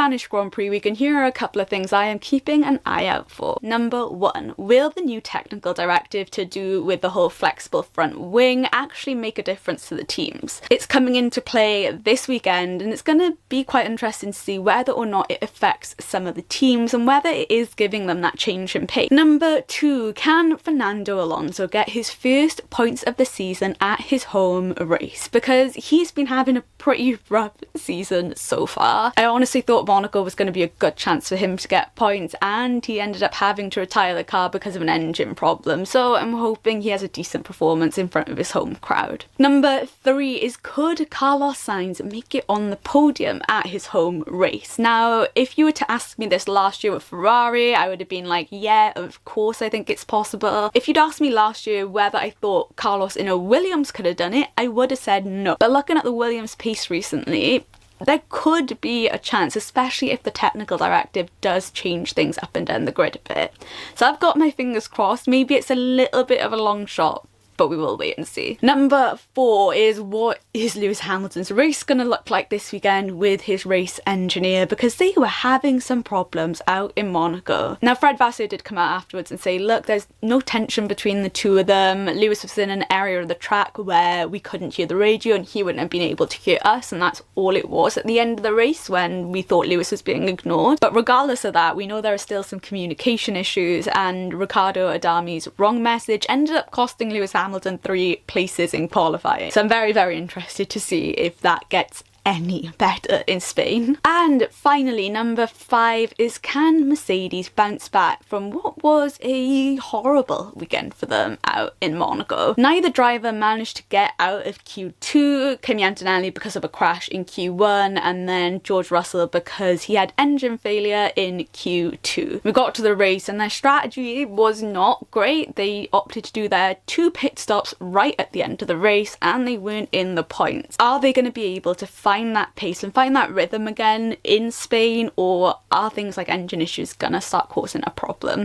Spanish Grand Prix weekend, here are a couple of things I am keeping an eye out for. Number 1, will the new technical directive to do with the whole flexible front wing actually make a difference to the teams? It's coming into play this weekend, and it's going to be quite interesting to see whether or not it affects some of the teams and whether it is giving them that change in pace. Number 2, can Fernando Alonso get his first points of the season at his home race? Because he's been having a pretty rough season so far. I honestly thought Monaco was going to be a good chance for him to get points, and he ended up having to retire the car because of an engine problem, so I'm hoping he has a decent performance in front of his home crowd. Number 3 is, could Carlos Sainz make it on the podium at his home race? Now, if you were to ask me this last year with Ferrari, I would have been like, yeah, of course I think it's possible. If you'd asked me last year whether I thought Carlos in a Williams could have done it, I would have said no. But looking at the Williams pace recently, there could be a chance, especially if the technical directive does change things up and down the grid a bit. So I've got my fingers crossed. Maybe it's a little bit of a long shot, but we will wait and see. Number 4 is, what is Lewis Hamilton's race going to look like this weekend with his race engineer, because they were having some problems out in Monaco. Now, Fred Vasseur did come out afterwards and say, look, there's no tension between the two of them. Lewis was in an area of the track where we couldn't hear the radio and he wouldn't have been able to hear us, and that's all it was at the end of the race when we thought Lewis was being ignored. But regardless of that, we know there are still some communication issues, and Riccardo Adami's wrong message ended up costing Lewis Hamilton 3 places in qualifying. So I'm very, very interested to see if that gets any better in Spain. And finally, number 5 is, can Mercedes bounce back from what was a horrible weekend for them out in Monaco? Neither driver managed to get out of Q2, Kimi Antonelli because of a crash in Q1, and then George Russell because he had engine failure in Q2. We got to the race and their strategy was not great. They opted to do their 2 pit stops right at the end of the race and they weren't in the points. Are they going to be able to find that pace and find that rhythm again in Spain, or are things like engine issues gonna start causing a problem?